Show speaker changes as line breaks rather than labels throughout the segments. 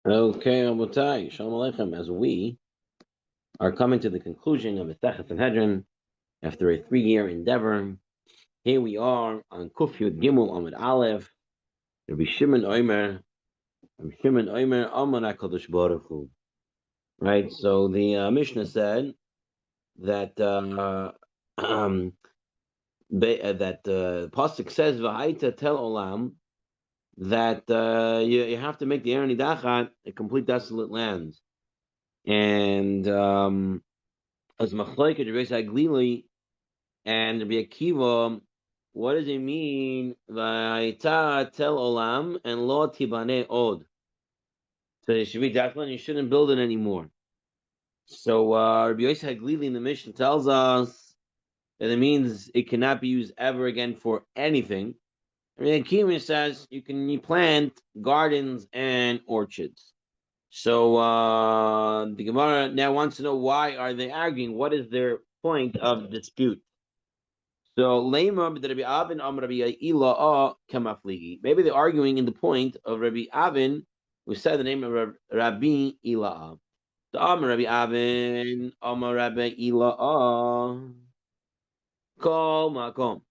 Okay, Abutai, Shalom Aleichem. As we are coming to the conclusion of the Sanhedrin after a 3-year endeavor, here we are on Kuf Yud Gimel Amud Aleph. Rabbi Shimon Omer, Amar HaKadosh Baruch Hu. Right. So the Mishnah said that that Pasuk says V'Haita Tel Olam that you have to make the Aaron Nidachat a complete desolate land, and as Machlokes Reis Haglili and Rabbi Akiva, what does it mean? V'ayita tel olam and lo tibane od. So it should be definitely you shouldn't build it anymore. So Rabbi Yosef Haglili in the Mishnah tells us that it means it cannot be used ever again for anything. Rabbi Akiva says you plant gardens and orchards. So the Gemara now wants to know, why are they arguing? What is their point of dispute? So maybe they're arguing in the point of Rabbi Avin, who said the name of Rabbi Ila'a. So Amar Rabbi Avin, Amar Rabbi Ila'a, Kol Makom,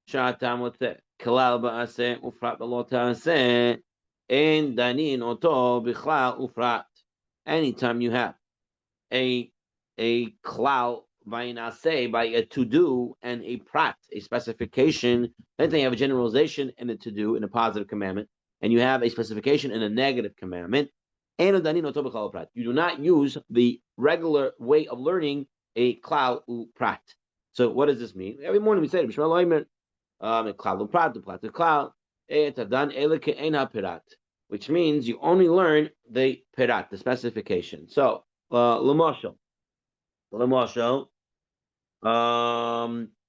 Shatam Wotzeh, Kalal Ba'aseh, Ufrat B'lo Ta'aseh, En Danin Oto B'chlal Ufrat. Anytime you have a klal by an assay, by a to-do and a prat, a specification, then you have a generalization and a to-do in a positive commandment, and you have a specification in a negative commandment. You do not use the regular way of learning a klal u prat. So what does this mean? Every morning we say klal u prat, klal, which means you only learn the pirat, the specification. So, Lamashal,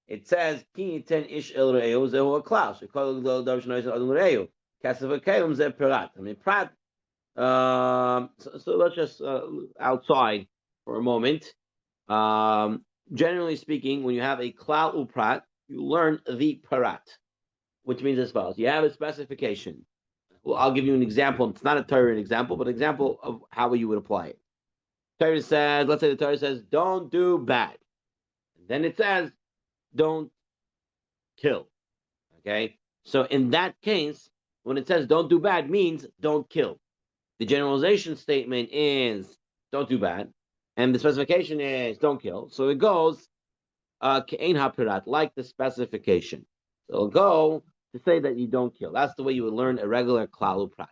it says ki ten ish el re'eu zehu a klaus. We call it the darshan noise adon re'eu. Kasef akelim ze prat. I mean prat. So let's just outside for a moment. Generally speaking, when you have a klal uprat, you learn the parat, which means as follows: you have a specification. Well, I'll give you an example. It's not a Torah example, but an example of how you would apply it. Torah says, let's say the Torah says, don't do bad. Then it says, don't kill. Okay? So in that case, when it says don't do bad, means don't kill. The generalization statement is don't do bad, and the specification is don't kill. So it goes ke'ein hapirat, like the specification. So it'll go to say that you don't kill. That's the way you would learn a regular klal uprat.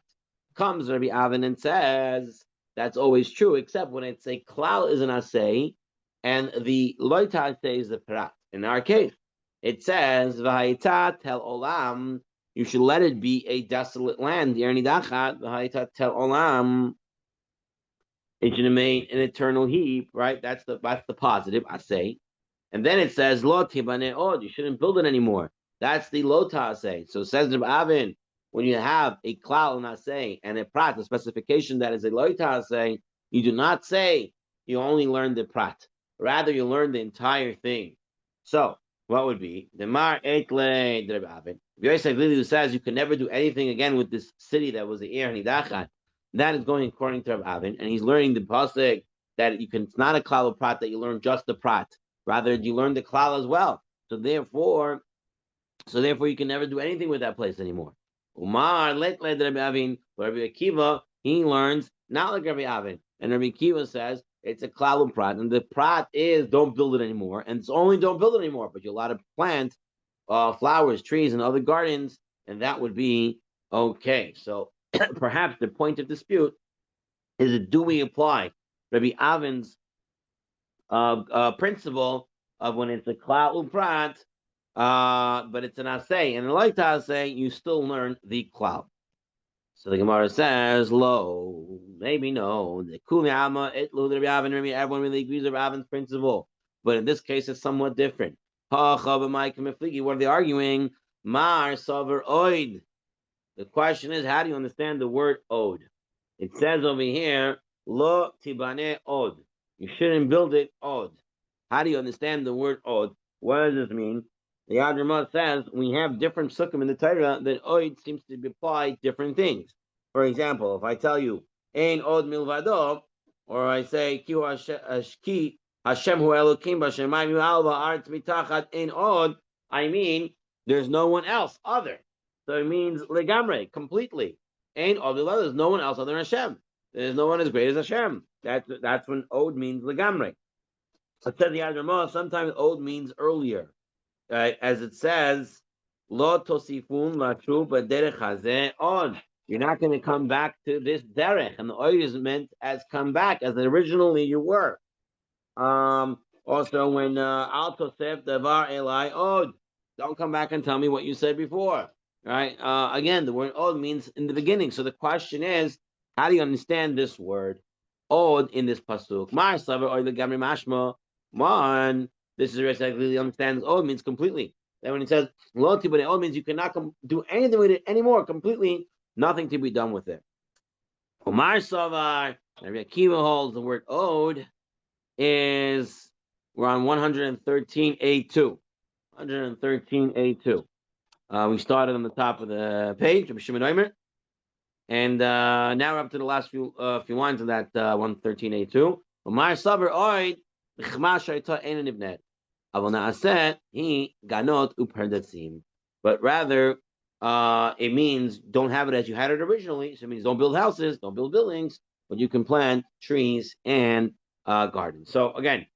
Comes Rabbi Avin and says that's always true, except when it's a klal is an asay, and the loita asay is the pirat. In our case, it says v'hayita tel olam. You should let it be a desolate land. V'hayita tel olam. It should remain an eternal heap, right? That's the positive asay. And then it says lo tibane od. You shouldn't build it anymore. That's the lota asay. So it says Rabbi Avin, when you have a klal and asay and a prat, a specification that is a loita asay, you do not say you only learn the prat. Rather, you learn the entire thing. So, what would be the mar etle Rabbi Avin? Yosef Lili says you can never do anything again with this city that was the Ir Nidachat. That is going according to Rabbi Avin, and he's learning the pasuk that you can. It's not a klal of prat that you learn just the prat. Rather, you learn the klal as well. So therefore, you can never do anything with that place anymore. Umar let Rabbi Avin, Rabbi Akiva, he learns not like Rabbi Avin, and Rabbi Akiva says it's a klal prat, and the prat is don't build it anymore, and it's only don't build it anymore, but you're allowed to plant flowers, trees, and other gardens, and that would be okay. So perhaps the point of dispute is, do we apply Rabbi Avin's principle of when it's a klal uprat, but it's an asay, and like to asay, you still learn the klal. So the Gemara says, "Lo, maybe no. The kuliyama itlu the Rabbi Avin. Everyone really agrees with Rabbi Avin's principle, but in this case, it's somewhat different. What are they arguing? Mar saver oid. The question is, how do you understand the word od? It says over here, lo tibane od. You shouldn't build it od. How do you understand the word od? What does this mean? The Adramah says we have different sukkim in the Torah that oid seems to imply different things. For example, if I tell you Ein od milvado, or I say ki Hashem hu Elokim b'shemayim v'al v'aretz mitachat ein od, I mean there's no one else other. So it means legamre, completely. Ein od milvado, there's no one else other than Hashem. There's no one as great as Hashem. That's when od means legamre. It said the Adramah, sometimes od means earlier. As it says, Lo tosifun latru b'derech hazeh on. You're not going to come back to this derech, and the oil is meant as come back as originally you were. Also, when al tosef davar elai od, don't come back and tell me what you said before. Right? Again, the word od means in the beginning. So the question is, how do you understand this word od in this pasuk? Mar savar oil gamri mashma. One, this is where I really understands od means completely. And when it says loyalty, but it all means you cannot do anything with it anymore, completely, nothing to be done with it. Omar Savar, Rabbi Akiva holds the word od is, we're on 113a2. 113a2. We started on the top of the page, Rabbi Shimon Omer, and now we're up to the last few lines of that 113a2. Omar Savar od, l'chma shayta ein nibnet. But rather, it means don't have it as you had it originally. So it means don't build houses, don't build buildings, but you can plant trees and gardens. So again,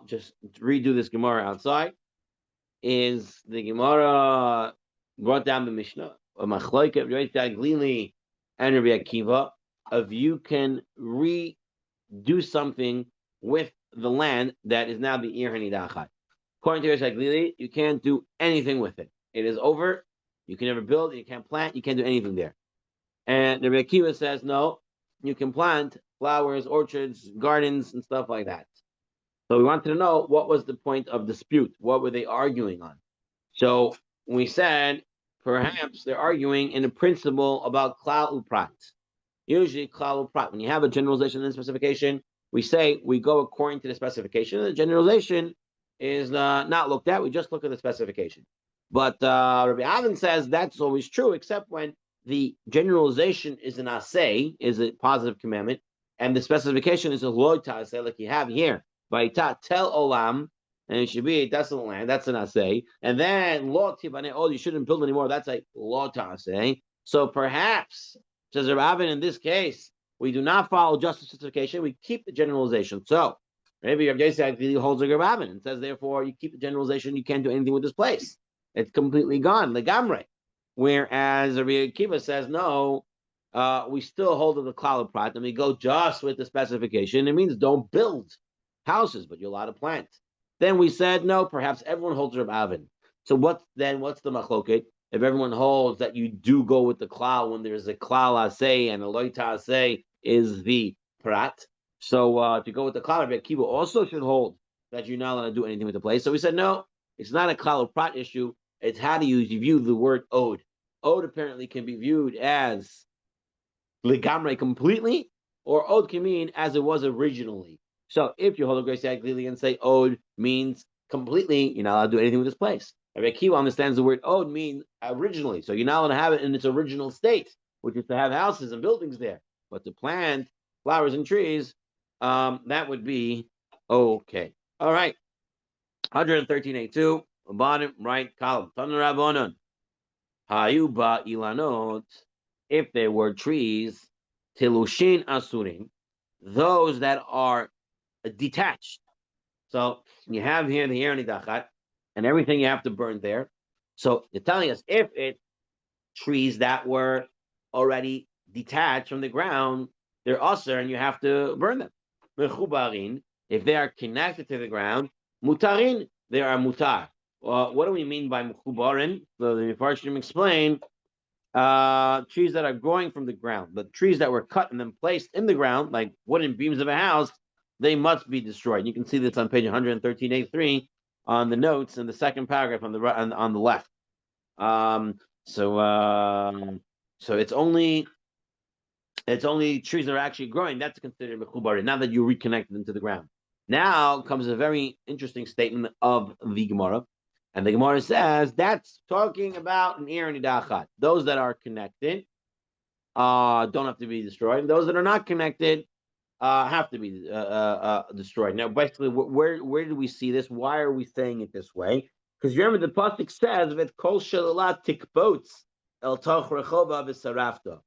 just redo this Gemara outside. Is the Gemara brought down the Mishnah of Machlokes Glili and Rabbi Akiva, if you can redo something with the land that is now the Ir Hanidachat. According to Reish Glili, you can't do anything with it. It is over. You can never build. You can't plant. You can't do anything there. And the Rabbi Akiva says, no, you can plant flowers, orchards, gardens, and stuff like that. So we wanted to know what was the point of dispute. What were they arguing on? So we said, perhaps they're arguing in a principle about klal uprat. Usually klal uprat, when you have a generalization and specification, we say we go according to the specification. The generalization is not looked at. We just look at the specification. But Rabbi Avin says that's always true, except when the generalization is an asay, is a positive commandment, and the specification is a loy ta'aseh, like you have here. Vayita tel olam, and it should be a desolate land. That's an asay. And then lo tibane, oh, you shouldn't build anymore. That's a lo ta'aseh. So perhaps, says Rabbi Avin, in this case, we do not follow just the specification. We keep the generalization. So maybe Rabbi Yosef holds a Rabbi and says, therefore, you keep the generalization. You can't do anything with this place. It's completely gone, legamre. Whereas Rabbi Akiva says, no, we still hold to the klal prat, and we go just with the specification. It means don't build houses, but you're allowed to plant. Then we said, no, perhaps everyone holds Rabbi Avin. So what's the machloket? If everyone holds that you do go with the klal when there's a klal asay and a loita asay is the prat. So if you go with the klal, Rabbi Akiva also should hold that you're not allowed to do anything with the place. So we said, no, it's not a klal prat issue. It's how do you view the word od. Od apparently can be viewed as legamre completely, or od can mean as it was originally. So if you hold a grace clearly and say od means completely, you're not allowed to do anything with this place. Rabbi Akiva understands the word od means originally. So you're not allowed to have it in its original state, which is to have houses and buildings there. But to plant flowers and trees, that would be okay. All right. 113.82. Bottom right column. Tanur Hayuba ilanot. If there were trees, tilushin asurim, those that are detached. So you have here the Yerni Dachat and everything you have to burn there. So you're telling us if it's trees that were already detached from the ground, they're usher and you have to burn them. Mechubarin, if they are connected to the ground, mutarin, they are mutar. What do we mean by mechubarin? So the Mefarshim explain trees that are growing from the ground, but trees that were cut and then placed in the ground, like wooden beams of a house, they must be destroyed. You can see this on page 113A3 on the notes in the second paragraph on the on the left. So it's only trees that are actually growing that's considered mechubarin. Now that you reconnected them to the ground. Now comes a very interesting statement of the Gemara. And the Gemara says that's talking about an Ir Nidachat, those that are connected. don't have to be destroyed. And those that are not connected have to be destroyed. Now, basically, where do we see this? Why are we saying it this way? Because remember, the pasuk says that kol shalalat tikbots el toch rechova v'sarafta,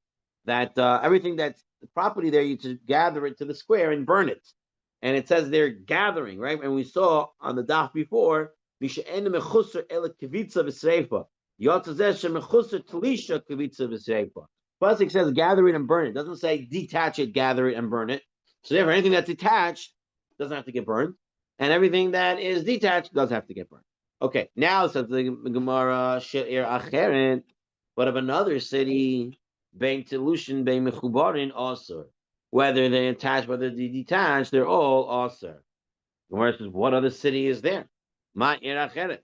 that everything that's the property there, you just gather it to the square and burn it. And it says they're gathering, right? And we saw on the daf before, mishe'en mechusar el kivitza v'sreifa. Yotzazeh shemechusar talisha kivitza v'sreifa. Pasuk says gather it and burn it. It doesn't say detach it, gather it, and burn it. So therefore, anything that's attached doesn't have to get burned, and everything that is detached does have to get burned. Okay, now says the Gemara she'ir acheren, but of another city, bein tilushin, bein mechubarin, also. Whether they're attached, whether they're detached, they're all also. Gemara says, what other city is there? Ma ir acheret.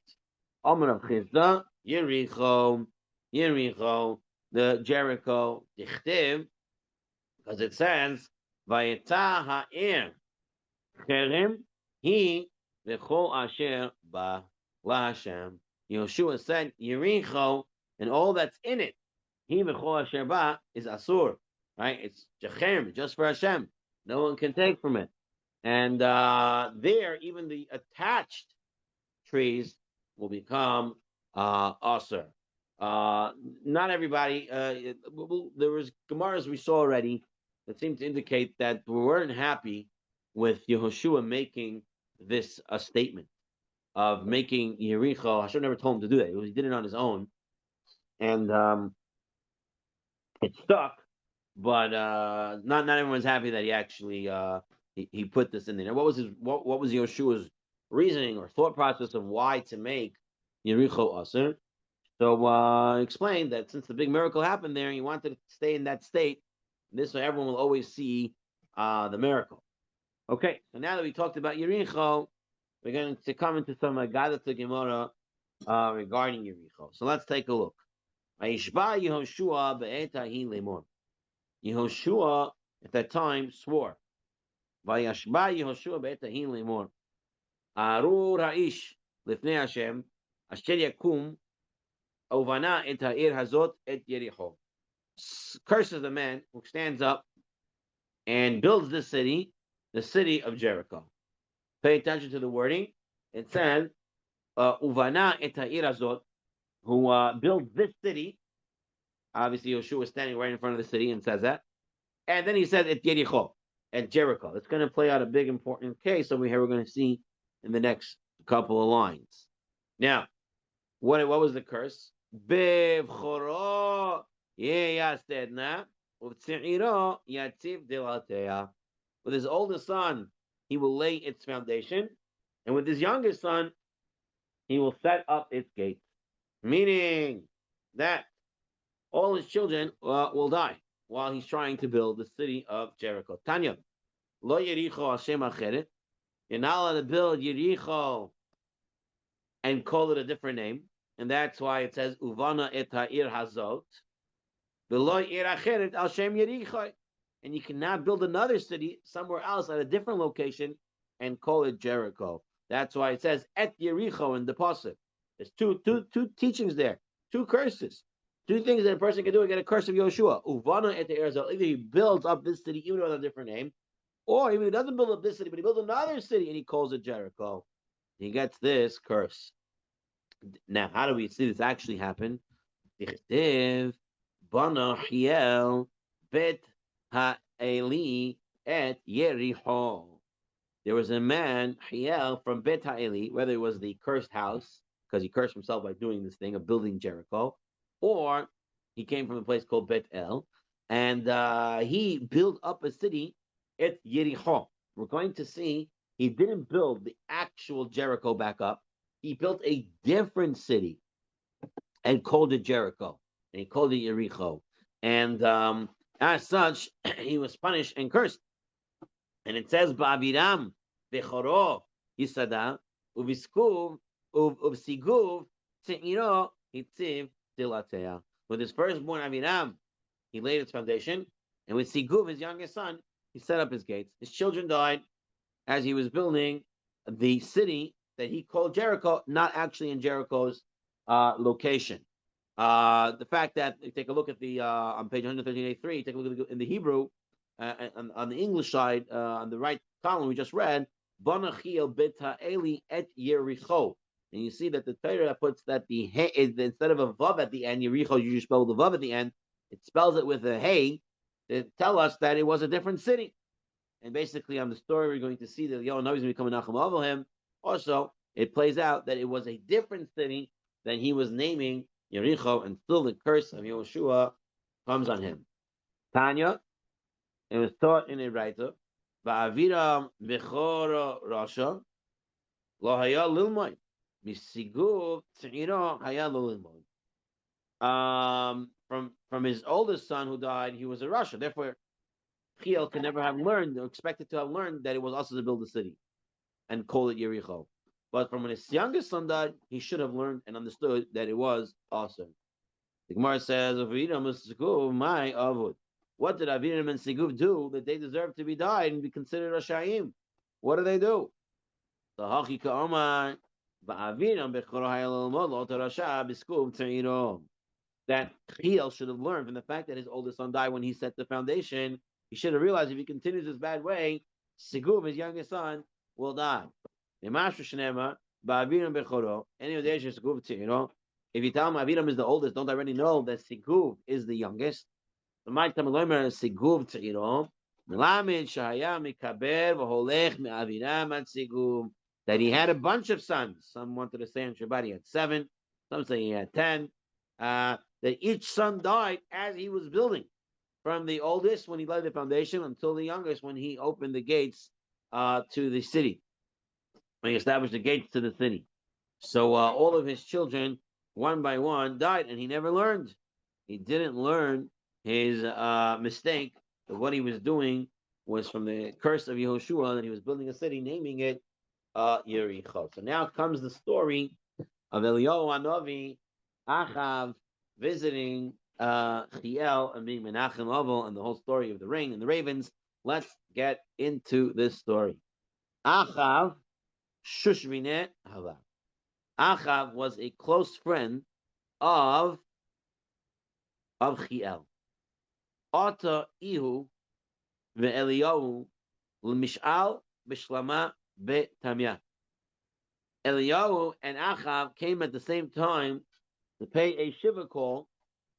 Amar of Chizda, Yericho, Yericho, the Jericho, Dichtiv, because it says, Vayeta ha'ir cherem he v'chol asher ba la'Hashem. Yeshua said, Yericho, and all that's in it, he v'chol asher ba is asur, right? It's jechem, just for Hashem. No one can take from it. And there, even the attached trees will become asur. Not everybody. There was Gemaras we saw already that seemed to indicate that we weren't happy with Yehoshua making this a statement of making Yericho. Hashem never told him to do that. He did it on his own, and it stuck. But not everyone's happy that he actually he put this in there. Now, what was Yehoshua's reasoning or thought process of why to make Yericho asur? So explained that since the big miracle happened there, he wanted to stay in that state. This way, everyone will always see the miracle. Okay, so now that we talked about Yericho, we're going to come into some Agadah Gemara regarding Yericho. So let's take a look. Yehoshua at that time swore. Vayashba Yehoshua be'etahin lemor. Arur ha'ish lifnei Hashem asher yakum ovana et ha'ir hazot et Yericho. Curses the man who stands up and builds this city, the city of Jericho. Pay attention to the wording. It says, Uvana et ha'ir hazot, who builds this city. Obviously, Yeshua is standing right in front of the city and says that. And then he says, et Yericho, at Jericho. It's going to play out a big, important case over here we're going to see in the next couple of lines. Now, what was the curse? Bevchoro yeyastedna uvtziro yatziv dilateya. With his oldest son, he will lay its foundation, and with his youngest son, he will set up its gates. Meaning that all his children will die while he's trying to build the city of Jericho. Tanya, lo Yericho Hashem acheret. You're not allowed to build Yericho and call it a different name, and that's why it says Uvana et ha'ir hazot. V'lo ir acheret al shem Yericho. And you cannot build another city somewhere else at a different location and call it Jericho. That's why it says et Yericho in the pasuk. There's two teachings there, two curses, two things that a person can do and get a curse of Yehoshua. Uvana et Erzal. Either he builds up this city even with a different name, or even he doesn't build up this city, but he builds another city and he calls it Jericho. He gets this curse. Now, how do we see this actually happen? Bana Hiel bet Ha'eli et Yericho. There was a man, Hiel, from Bet Ha'eli, whether it was the cursed house, because he cursed himself by doing this thing of building Jericho, or he came from a place called Bet El, and he built up a city at Yericho. We're going to see he didn't build the actual Jericho back up. He built a different city and called it Jericho, and he called it Yericho. And as such, he was punished and cursed. And it says, Ba'aviram v'choro yisada uviskuv uvsiguv tziro hitziv dilatea. With his firstborn Aviram, he laid its foundation, and with Siguv, his youngest son, he set up his gates. His children died as he was building the city that he called Jericho, not actually in Jericho's location. The fact that you take a look at the on page 113A3, take a look at in the Hebrew, on the English side, on the right column we just read, Banachiel bita Eli et Yericho. And you see that the Torah puts that the he is instead of a vav at the end, Yericho, you just spell the vav at the end. It spells it with a hey to tell us that it was a different city. And basically, on the story, we're going to see that Eliyahu Navi is going to become a Nachum Avraham. Also, it plays out that it was a different city than he was naming Yericho, and still the curse of Yehoshua comes on him. Tanya, it was taught in a writer, Va'aviram bechora rasha lo haya lilmoy misiguv tziro haya lilmoy. From his oldest son who died, he was a Rasha. Therefore, Chiel could never have learned or expected to have learned that it was also to build a city and call it Yericho. But from when his youngest son died, he should have learned and understood that it was also. The Gemara says, my avod. What did Aviram and Siguv do that they deserve to be died and be considered Rashayim? What do they do? The Hachi Ka'omar, Va'aviram bechoro hayal lo tarasha b'skuv tzeirom. That Chiel should have learned from the fact that his oldest son died when he set the foundation. He should have realized if he continues this bad way, Siguv, his youngest son, will die. If you tell him Aviram is the oldest, don't I already know that Siguv is the youngest? The my Tamalomer is Siguv Tziro. That he had a bunch of sons. Some wanted to say in Shabbat he had 7. Some say he had 10. That each son died as he was building, from the oldest when he laid the foundation until the youngest when he opened the gates to the city, when he established the gates to the city. So all of his children, one by one, died, and he never learned. He didn't learn his mistake that what he was doing was from the curse of Yehoshua, that he was building a city, naming it Yericho. So now comes the story of Eliyahu Hanavi, Achav visiting Chiel and being Menachem Oval, and the whole story of the ring and the ravens. Let's get into this story. Achav Shushmine Hava. Achav was a close friend of Chiel. Ata Ihu ve'Eliyahu l'mish'al b'shlama be'tamya. Eliyahu and Achav came at the same time to pay a shiva call,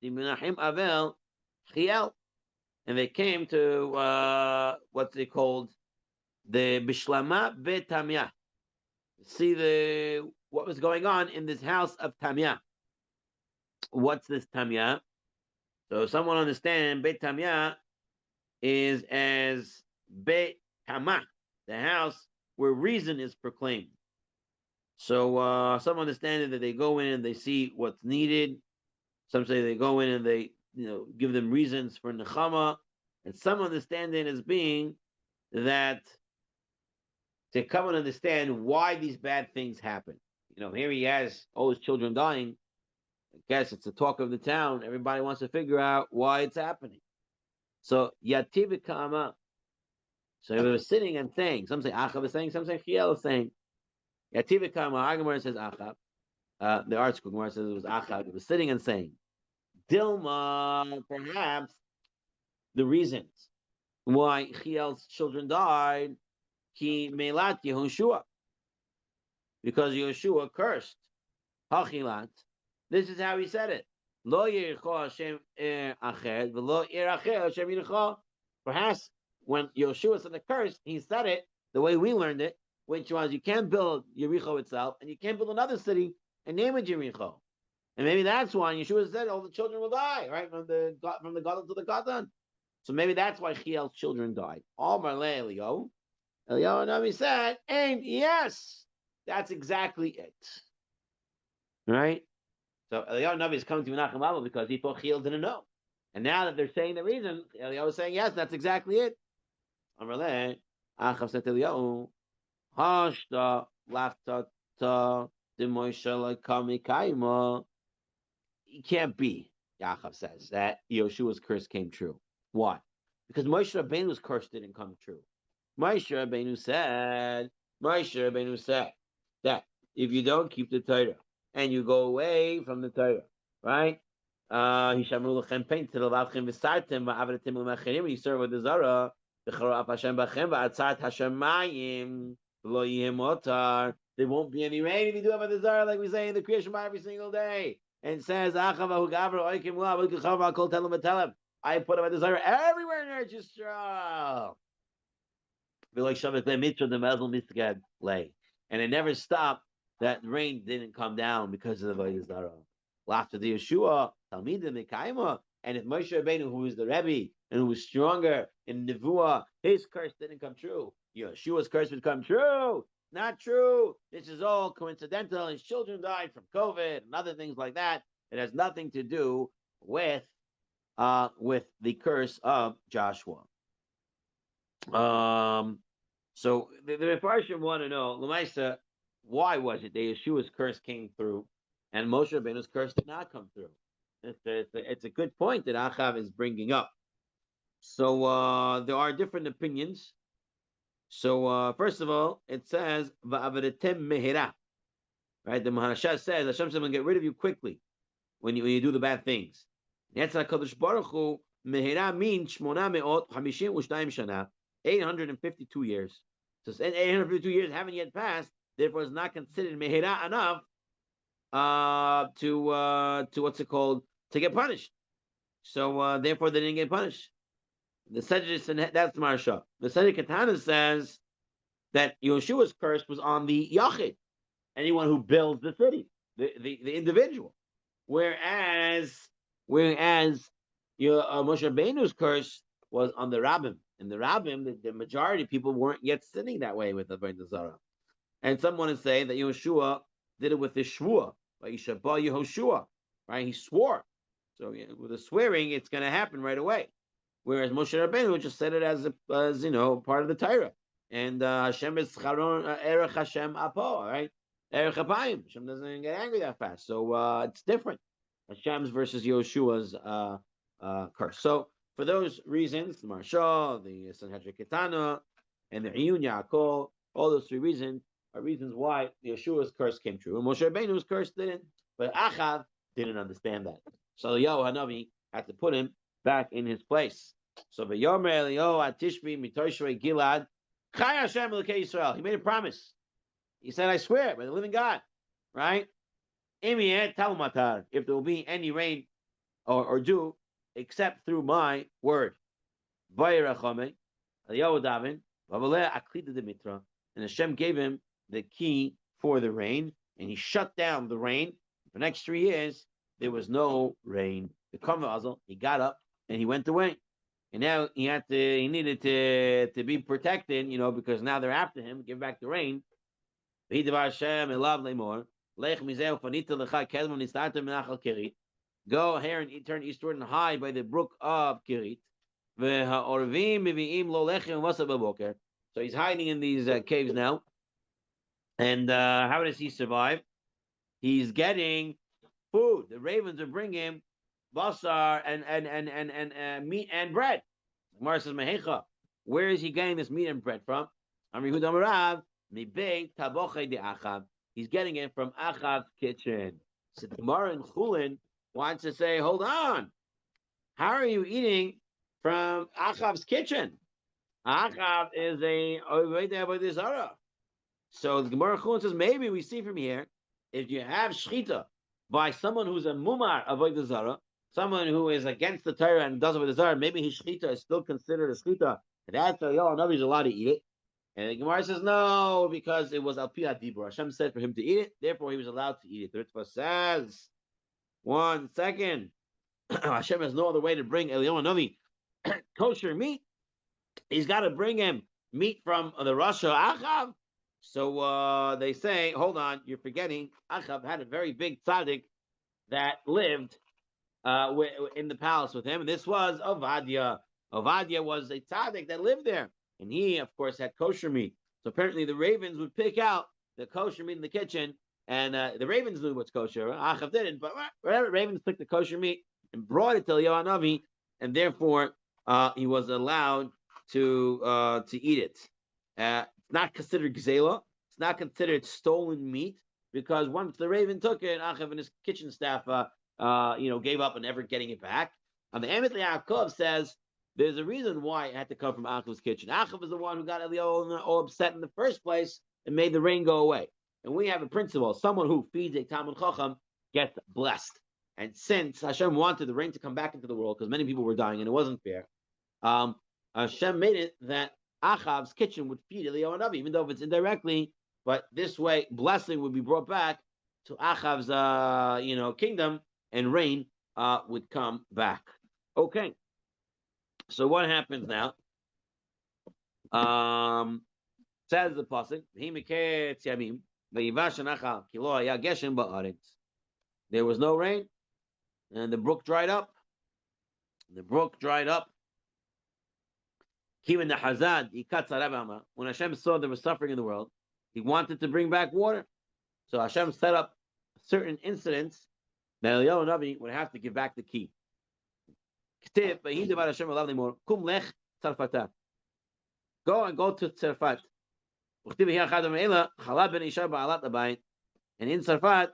the Menachem Avel Chiel, and they came to what they called the Bishlama be'tamya. See what was going on in this house of Tamya. What's this Tamya? So someone understand, Beit Tamya is as Beit Tama, the house where reason is proclaimed. So some understand that they go in and they see what's needed. Some say they go in and they give them reasons for nechama, and some understand it as being that to come and understand why these bad things happen. Here he has all his children dying. I guess it's the talk of the town. Everybody wants to figure out why it's happening. So Yativ Kama. So he was sitting and saying. Some say Achav is saying. Some say Chiel is saying. Yativ Kama. Our Gemara says Achav. The article Gemara says it was Achav. He was sitting and saying, Dilma, perhaps the reasons why Chiel's children died, Ki Melat Yehoshua, because Yehoshua cursed. Hachilat. This is how he said it. Lo Yericho Hashem Ached, v'lo Yerachel Hashem Yericho. Perhaps when Yehoshua said the curse, he said it the way we learned it, which was you can't build Yericho itself, and you can't build another city and name it Yericho. And maybe that's why Yeshua said all the children will die, right? From the Gadol to the Katan. So maybe that's why Chiel's children died. Amar Eliyahu. Eliyahu Navi said, and yes, that's exactly it. Right? So Eliyahu Navi is coming to Menachem Abba because he thought Chiel didn't know. And now that they're saying the reason, Eliyahu is saying, yes, that's exactly it. Amar Achav said to Eliyahu, Hashta laftata demoisha kami kaima. It can't be, Yaakov says, that Yoshua's curse came true. Why? Because Moshe Rabbeinu's curse didn't come true. Moshe Rabbeinu said that if you don't keep the Torah and you go away from the Torah, right? Hishamru lechem pain to the lavchem v'sartem va'avratim l'machirim. You serve with the zara. V'charo ap Hashem b'chem v'atzart Hashemayim lo yihim otar. There won't be any rain if you do it by the zara, like we say in the Kriya Shema every single day. And it says, Achavahu gavra oikim la v'kuchav kol telem v'telem. I put it by the zara everywhere in Eretz Yisrael. And it never stopped. That rain didn't come down because of the Vayizdara. After the Yeshua, Talmidim, Mekaima, and if Moshe Rabbeinu, who is the Rebbe and who was stronger in Nevuah, his curse didn't come true. Yeshua's curse would come true. Not true. This is all coincidental. His children died from COVID and other things like that. It has nothing to do with the curse of Joshua. So the Mepharshim want to know, Lamaisa, why was it that Yeshua's curse came through and Moshe Rabbeinu's curse did not come through? It's a good point that Achav is bringing up. So there are different opinions. So first of all, it says Va'avadetem mehera. Right? The Maharashah says Hashem said, "I'm going to get rid of you quickly when you do the bad things." Yetzar Kadosh Baruch Hu mehera means 852 shana, 852 years. So 852 years haven't yet passed. Therefore, it's not considered mehera enough to what's it called, to get punished. So therefore, they didn't get punished. The Sanhedrin, that's the Maharsha. The Sanhedrin Katana says that Yeshua's curse was on the Yachid, anyone who builds the city, the individual. Whereas Moshe Rabbeinu's curse was on the Rabbim. And the Rabbim, the majority of people weren't yet sitting that way with the Avodah Zarah. And someone is saying that Yeshua did it with the Shvuah, by Yishabah Yehoshua, right? He swore. So with the swearing, it's going to happen right away. Whereas Moshe Rabbeinu just said it as part of the Torah. And Hashem is Charon Erech Hashem Apo, right? Erech Apayim. Hashem doesn't get angry that fast. So it's different. Hashem's versus Yeshua's curse. So for those reasons, the Maharsha, the Sanhedrin Ketana, and the Iyun Yaakov, all those three reasons are reasons why Yeshua's curse came true. And Moshe Rabbeinu's curse didn't. But Achav didn't understand that. So Eliyahu Hanavi had to put him back in his place. So V'yomer Eliyahu Atishbi Mitoshvei Gilad Chai Hashem Elokei Yisrael. He made a promise. He said, "I swear by the living God, right? If there will be any rain or dew except through my word." And Hashem gave him the key for the rain, and he shut down the rain. For the next 3 years, there was no rain. He got up and he went away. And now he needed to be protected, because now they're after him. Give back the rain. Go here and turn eastward and hide by the brook of Kirit. So he's hiding in these caves now. And how does he survive? He's getting food. The ravens are bringing him basar and meat and bread. Gemara says, "Mehecha." Where is he getting this meat and bread from? He's getting it from Achav's kitchen. So the Gemara in Chulin wants to say, hold on. How are you eating from Achav's kitchen? Achav is a Avodah Zarah. So the Gemara in Chulin says, maybe we see from here, if you have shchita by someone who's a mumar Avodah Zarah, someone who is against the Torah and does Avodah Zarah, maybe his shchita is still considered a shchita. And that's why Navi's allowed to eat it. And the Gemara says, no, because it was al pi hadibur. Hashem said for him to eat it, therefore he was allowed to eat it. The Ritva says, 1 second, Hashem has no other way to bring Eliyahu Navi kosher meat. He's got to bring him meat from the Rasha Achav. So they say, hold on, you're forgetting, Achav had a very big tzaddik that lived in the palace with him, and this was Ovadia. Ovadia was a tzaddik that lived there. And he, of course, had kosher meat. So apparently the ravens would pick out the kosher meat in the kitchen, and the ravens knew what's kosher. Achav didn't, but whatever, ravens took the kosher meat and brought it to Eliyahu Navi, and therefore he was allowed to eat it. It's not considered gzela. It's not considered stolen meat, because once the raven took it, Achav and his kitchen staff gave up on ever getting it back. On the Emet Yaakov says there's a reason why it had to come from Achav's kitchen. Achav is the one who got Eliyahu all upset in the first place and made the rain go away. And we have a principle: someone who feeds a Talmud Chacham gets blessed. And since Hashem wanted the rain to come back into the world, because many people were dying and it wasn't fair, Hashem made it that Achav's kitchen would feed Eliyahu Navi, even though if it's indirectly, but this way blessing would be brought back to Achav's kingdom, and rain would come back. Okay. So what happens now? Says the pasuk, there was no rain, and the brook dried up. When Hashem saw there was suffering in the world, he wanted to bring back water. So Hashem set up certain incidents that Eliyahu Navi would have to give back the key. Go to Tzarfat. And in Tzarfat,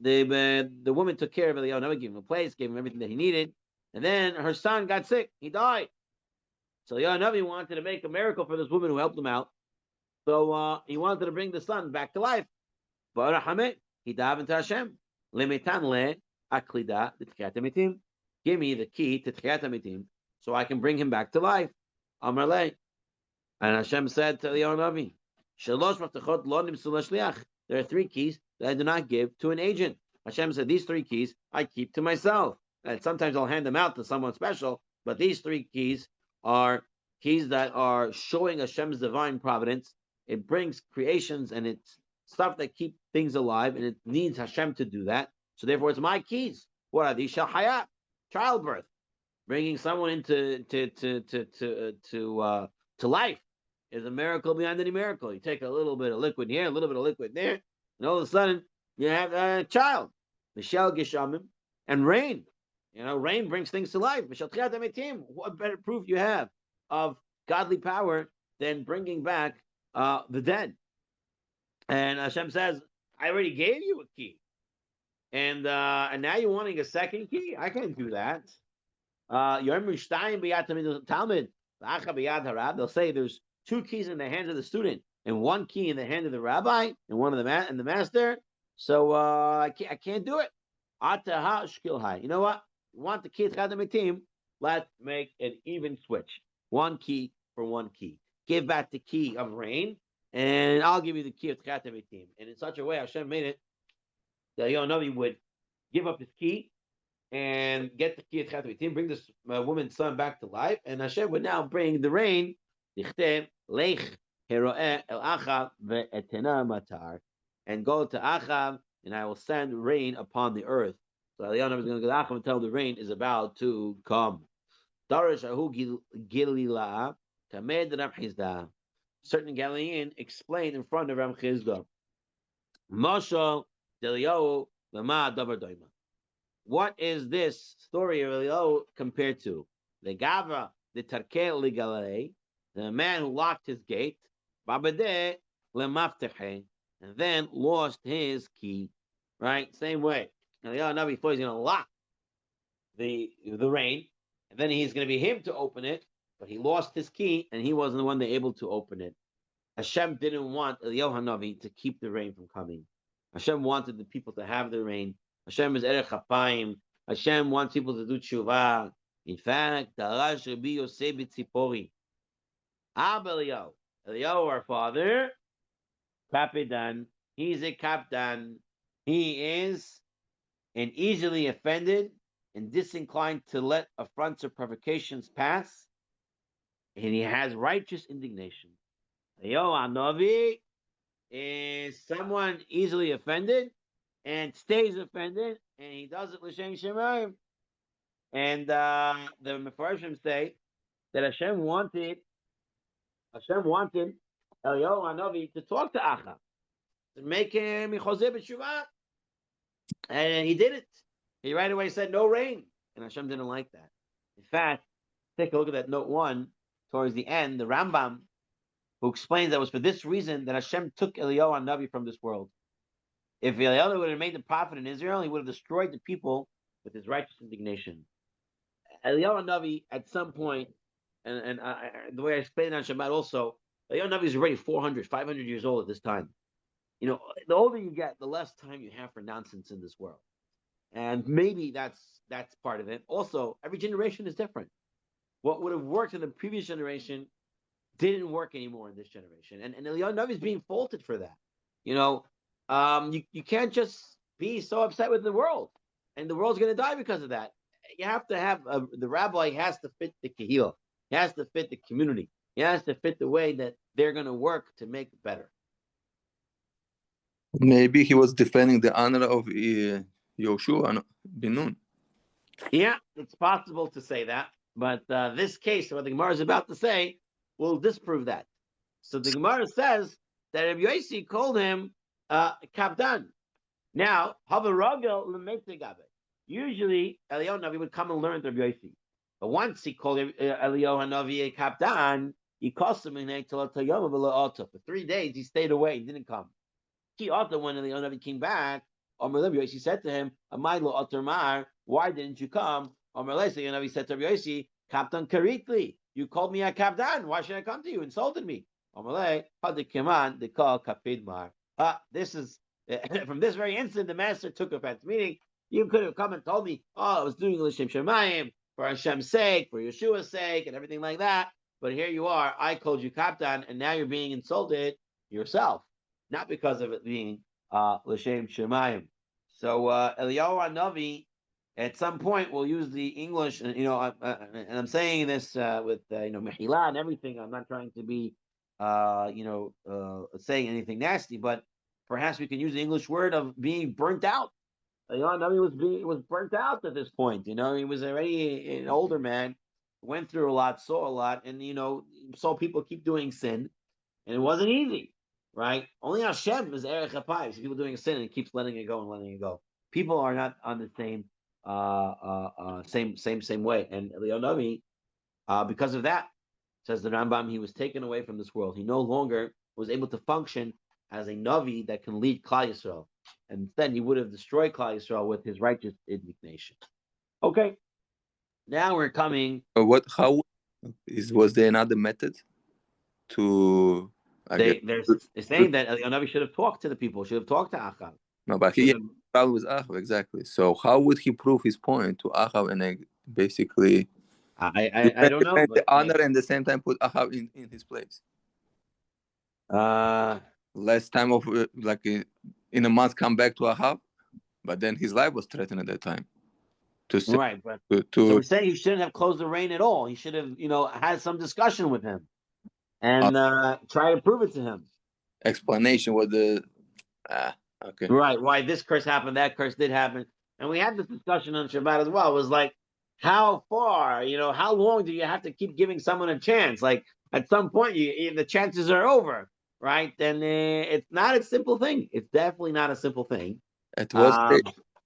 the woman took care of Eliyahu Navi, gave him a place, gave him everything that he needed. And then her son got sick. He died. So Eliyahu Navi wanted to make a miracle for this woman who helped him out. So he wanted to bring the son back to life. He davened to Hashem. Give me the key to Tchiyat HaMetim so I can bring him back to life. Amar le. And Hashem said to Eliyahu Navi, there are 3 keys that I do not give to an agent. Hashem said, these 3 keys I keep to myself. And sometimes I'll hand them out to someone special, but these 3 keys are keys that are showing Hashem's divine providence. It brings creations and it's stuff that keep things alive, and it needs Hashem to do that. So therefore, it's my keys. What are these? Shahayat, childbirth, bringing someone into to life is a miracle beyond any miracle. You take a little bit of liquid here, a little bit of liquid there, and all of a sudden you have a child. Mishal Geshamim and rain. Rain brings things to life. What better proof you have of godly power than bringing back the dead? And Hashem says, I already gave you a key. And now you're wanting a second key? I can't do that. They'll say there's 2 keys in the hands of the student and 1 key in the hand of the rabbi and one of the master. So I can't do it. You know what? You want the key to Tchiyat HaMetim? Let's make an even switch. 1 key for 1 key. Give back the key of rain, and I'll give you the key of Tchiyat HaMetim. And in such a way, Hashem made it that Eliyahu Navi would give up his key and get the key of Tchiyat HaMetim, bring this woman's son back to life, and Hashem would now bring the rain. And go to Achav, and I will send rain upon the earth. So Eliyahu Navi is going to go to Achav and tell him the rain is about to come. Certain Galilean explained in front of Ram Chizda. What is this story of Eliyahu compared to? The Gavra, the Tarkel Ligalei, the man who locked his gate, Babade Lemafteche, and then lost his key. Right? Same way. Eliyahu Navi thought he's going to lock the rain, and then he's going to be him to open it, but he lost his key, and he wasn't the one that able to open it. Hashem didn't want Eliyahu Navi to keep the rain from coming. Hashem wanted the people to have the rain. Hashem is Erech Hapayim. Hashem wants people to do tshuva. In fact, Darash Rabbi Yosef B'Tzipori. Eliyahu, our father, Kapidan, he's a kapdan. He is an easily offended and disinclined to let affronts or provocations pass, and he has righteous indignation. Eliyahu Navi is someone easily offended and stays offended, and he does it l'shem shemayim. And the Mefarshim say that Hashem wanted Eliyahu Navi to talk to Achav, to make him Chozeh b'Teshuvah, and he did it. He right away said no rain, and Hashem didn't like that. In fact, take a look at that note 1 towards the end. The Rambam, who explains that it was for this reason that Hashem took Eliyahu Navi from this world. If Eliyahu would have made the prophet in Israel, he would have destroyed the people with his righteous indignation. Eliyahu Navi, at some point, and the way I explained it on Shabbat also, Eliyahu Navi is already 400, 500 years old at this time. The older you get, the less time you have for nonsense in this world. And maybe that's part of it. Also, every generation is different. What would have worked in the previous generation didn't work anymore in this generation. And Eliyahu Navi is being faulted for that. You can't just be so upset with the world. And the world's going to die because of that. You have to have, the rabbi has to fit the kahil. He has to fit the community. He has to fit the way that they're going to work to make it better.
Maybe he was defending the honor of Yoshua bin Nun.
Yeah, it's possible to say that. But this case, what the Gemara is about to say, will disprove that. So the Gemara says that Rabbi Yossi called him Kapdan. Now, usually Eliyahu Navi would come and learn Rabbi Yossi. But once he called Eliyahu Navi a Kapdan, he cost him for 3 days. He stayed away, he didn't come. He also, when Eliyahu Navi came back, Rabbi Yossi said to him, why didn't you come? Navi said to Rabbi Yossi, Kapdan Karitli, you called me a Kapdan. Why should I come to you? Insulted me. This is from this very instant, the master took offense. Meaning, you could have come and told me, I was doing L'Shem Shemayim for Hashem's sake, for Yeshua's sake, and everything like that. But here you are, I called you Kapdan, and now you're being insulted yourself, not because of it being L'Shem Shemayim. So Eliyahu Hanavi, at some point, will use the English, and and I'm saying this with Mehila and everything. I'm not trying to be saying anything nasty, but perhaps we can use the English word of being burnt out. Navi was burnt out at this point. He was already an older man, went through a lot, saw a lot, and saw people keep doing sin, and it wasn't easy, right? Only Hashem is erech hapai. People doing a sin and keeps letting it go and letting it go. People are not on the same same way. And Eliyahu Navi, because of that, says the Rambam, he was taken away from this world. He no longer was able to function as a Navi that can lead Klal Yisrael. And instead, he would have destroyed Klal Yisrael with his righteous indignation. Okay. Now we're coming.
Was there another method to...
They're saying that Eliyahu Navi should have talked to the people, should have talked to Achav.
No, but he had trouble with Achav, exactly. So how would he prove his point to Achav and basically...
I don't know.
The honor and at the same time put Achav in his place. Less time of in a month come back to Ahav, but then his life was threatened at that time.
Right, but so we're saying he shouldn't have closed the rain at all. He should have, had some discussion with him and try to prove it to him.
Explanation was okay.
Right, why this curse happened, that curse did happen, and we had this discussion on Shabbat as well. It was like, how far, how long do you have to keep giving someone a chance? Like at some point, the chances are over. Right, then it's not a simple thing. It's definitely not a simple thing.
At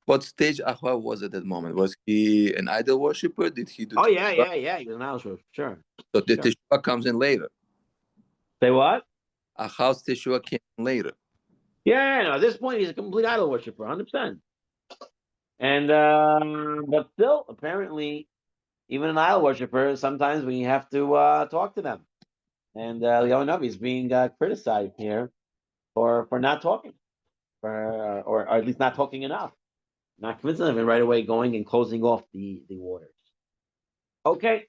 what stage Ahav was at that moment? Was he an idol worshiper? Did he do?
Oh yeah. He was an idol worshiper, sure.
So the Teshuvah comes in later.
Say what?
Ahav's Teshuvah came in later.
Yeah, no. At this point, he's a complete idol worshiper, 100%. And but still, apparently, even an idol worshiper, sometimes we have to talk to them. And Eliyahu Navi is being criticized here for not talking, or at least not talking enough, not convincing them, and right away going and closing off the waters. Okay,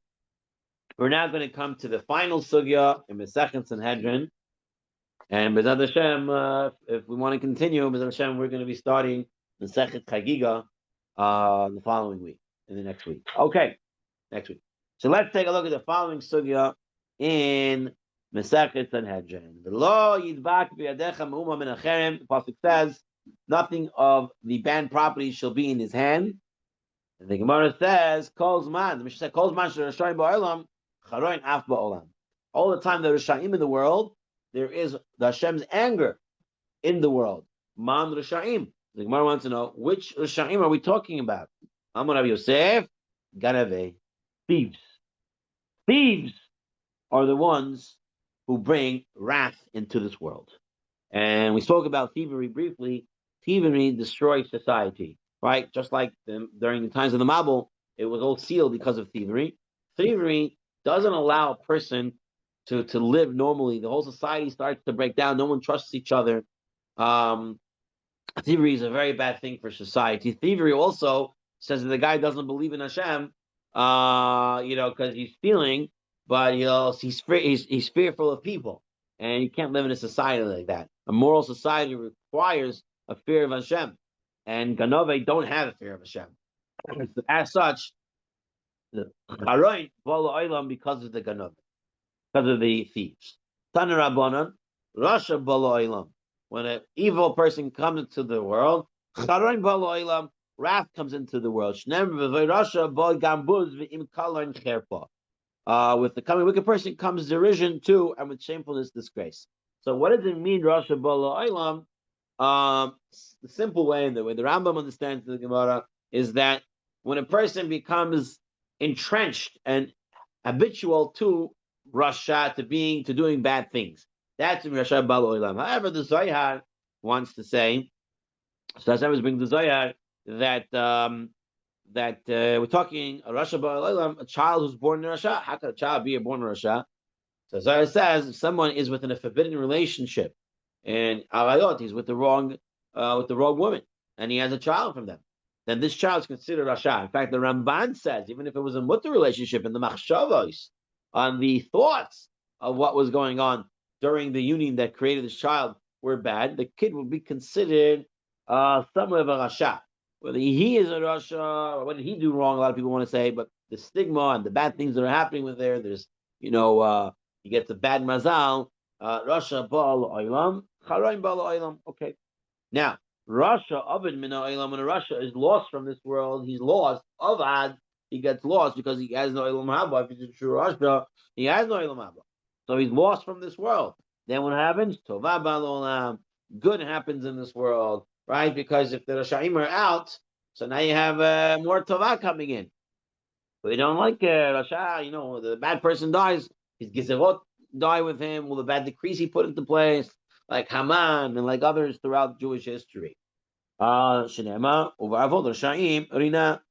we're now going to come to the final sugya in Masechet Sanhedrin, and B'ezrat Hashem, if we want to continue, B'ezrat Hashem, we're going to be starting Masechet Chagiga the following week, in the next week. Okay, next week. So let's take a look at the following sugya in Masechet Sanhedrin. The law yidbak biyadecha me'uma min acherem. The pasuk says, nothing of the banned property shall be in his hand. And the Gemara says, Kol zman. The Mishnah says, Kol zman shel rashayim ba'olam, charoin af ba'olam. All the time there is Rasha'im in the world, there is the Hashem's anger in the world. Man Rasha'im. The Gemara wants to know, which Rasha'im are we talking about? Amar Rabbi Yosef, Ganavei, thieves. Thieves are the ones who bring wrath into this world. And we spoke about thievery briefly. thievery destroys society, right? Just like during the times of the Mabul, it was all sealed because of thievery. Thievery doesn't allow a person to live normally. The whole society starts to break down. No one trusts each other. Um, Thievery is a very bad thing for society. Thievery also says that the guy doesn't believe in Hashem, because he's stealing, but he's fearful of people, and you can't live in a society like that. A moral society requires a fear of Hashem, and Ganove don't have a fear of Hashem. As such, the Charoin follow Olam because of the Ganove, because of the thieves. Tana Rabbanan, Rasha Bala Olam. When an evil person comes into the world, Charoin Bala Olam, wrath comes into the world. With the coming wicked person comes derision too, and with shamefulness, disgrace. So, what does it mean, Rasha Bala Olam? The simple way, and the way the Rambam understands the Gemara, is that when a person becomes entrenched and habitual to Rasha, to doing bad things, that's Rasha Bala Olam. However, the Zohar wants to say, so that's always bring the Zohar that we're talking a Rasha Bala Olam, a child who's born in Rasha. How could a child be born in Rasha? So Zohar says if someone is within a forbidden relationship, and Arayot, he's with the wrong woman, and he has a child from them, then this child is considered Rasha. In fact, the Ramban says, even if it was a mutter relationship, in the machshavos, on the thoughts of what was going on during the union that created this child were bad, the kid would be considered somewhat of a Rasha. Whether he is a Rasha, or what did he do wrong, a lot of people want to say, but the stigma and the bad things that are happening with there's, he gets a bad mazal, Rasha Ba'al Olam, Charaim Ba'al Olam. Okay. Now, Rasha Abed Min Olam, when a Rasha is lost from this world, he's lost. Avad, he gets lost because he has no Olam Haba. If he's a true Rasha, he has no Olam Haba. So he's lost from this world. Then what happens? Tova Ba'al Olam. Good happens in this world, right? Because if the Rashaim are out, so now you have more Tova coming in. We don't like Rasha, the bad person dies, his Gezerot die with him, all the bad decrees he put into place, like Haman and like others throughout Jewish history. Shenema uvarvod Rashaim Rina,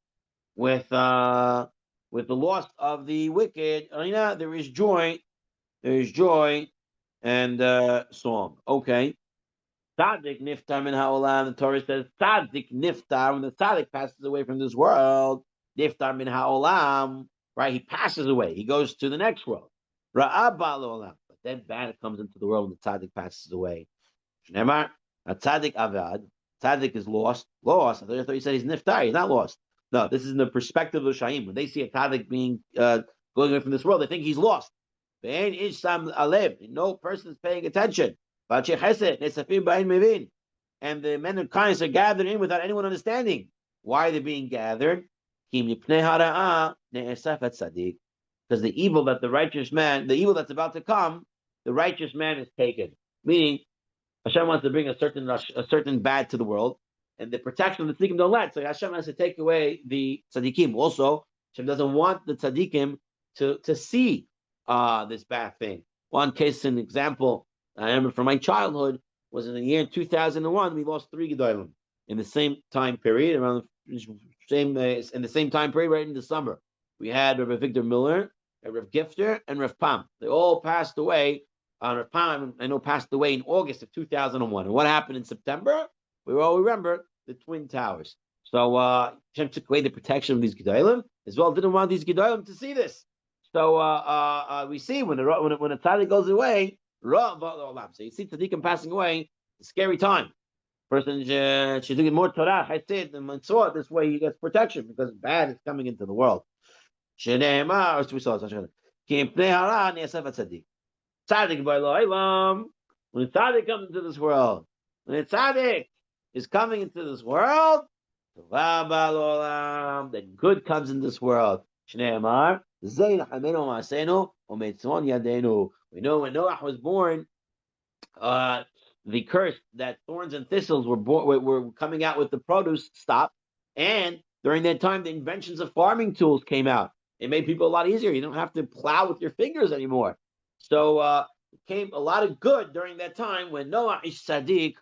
with the loss of the wicked, Rina, there is joy and song. Okay. Tzaddik niftar min ha'olam. The Torah says tzaddik niftar, when the tzaddik passes away from this world, niftar min ha'olam, right? He passes away. He goes to the next world. Ra'ab ba'al olam. But then bad comes into the world when the tzaddik passes away. Shneimar, a tzaddik avad. Tzaddik is lost. I thought you said he's niftar. He's not lost. No, this is in the perspective of Shaim. When they see a tzaddik being going away from this world, they think he's lost. Ve'en ish sam alev. No person is paying attention. And the men of kindness are gathered in without anyone understanding. Why are they being gathered? Because the evil that the evil that's about to come, the righteous man is taken. Meaning, Hashem wants to bring a certain bad to the world, and the protection of the tzaddikim don't let. So Hashem has to take away the tzaddikim. Also, Hashem doesn't want the tzaddikim to see this bad thing. One case, an example, I remember from my childhood, was in the year 2001. We lost 3 Gedolim in the same time period, in the same time period, right in the summer. We had Rav Victor Miller, Rav Gifter, and Rav Pam. They all passed away. Rav Pam, I know, passed away in August of 2001. And what happened in September? We all remember the Twin Towers. So Hashem took away the protection of these Gedolim. As well, didn't want these Gedolim to see this. So we see when a tzaddik goes away. So you see tzaddikim passing away, a scary time. Person should do more Torah, Chesed, and Mitzvot. This way he gets protection because bad is coming into the world. Tzaddik by Lo'ilam. When tzaddik comes into this world, when a tzaddik is coming into this world, then good comes in this world. We know when Noah was born, the curse that thorns and thistles were coming out with the produce stopped. And during that time, the inventions of farming tools came out. It made people a lot easier. You don't have to plow with your fingers anymore. So it came a lot of good during that time when Noah Ish Tzaddik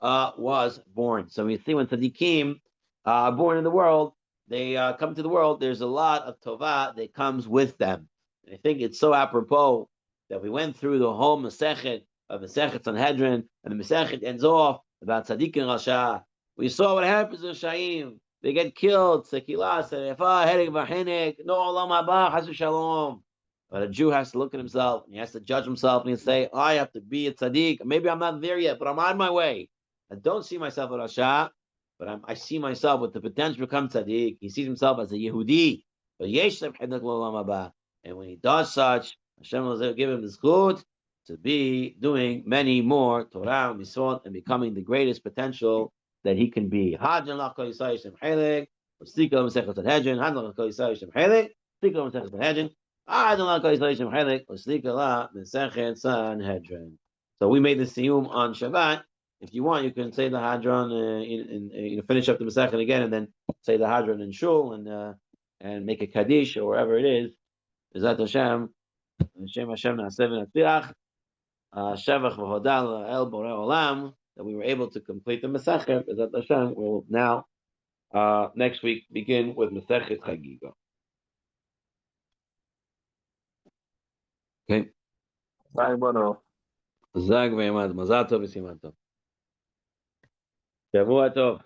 was born. So we see when tzaddikim are born in the world, they come to the world. There's a lot of tova that comes with them. And I think it's so apropos that we went through the whole Masechet of Masechet Sanhedrin, and the Masechet ends off about tzaddik and rasha. We saw what happens to Shaim. They get killed. Sekilah, Serefa, Herek Vahenek, no Olam Haba, Hasu Shalom. But a Jew has to look at himself, and he has to judge himself, and he say, I have to be a tzaddik. Maybe I'm not there yet, but I'm on my way. I don't see myself as Rasha, but I see myself with the potential to become tzaddik. He sees himself as a Yehudi. And when he does such, Hashem will give him the zchut to be doing many more Torah and Mitzvot and becoming the greatest potential that he can be. Hadjan lachol Yisrael Shem Chelik, Stika Masechet Sanhedrin, Hadjan lachol Yisrael Shem Chelik, Stika Masechet Sanhedrin, Hadjan lachol Yisrael Shem Chelik, Stika la Masechet Sanhedrin. So we made the siyum on Shabbat. If you want, you can say the Hadron, finish up the Masechet again, and then say the Hadron in Shul and make a Kaddish or wherever it is. Bezat Hashem, Hashem Na'aseh v'Natzliach, Shevach v'Hodah El Borei Olam, that we were able to complete the Masechet. Bezat Hashem, we'll now next week begin with Masechet Chagiga. Okay.
Bye, bueno.
Zag v'yamad, Mazal Tov v'Siman Tov. Shavua Tov.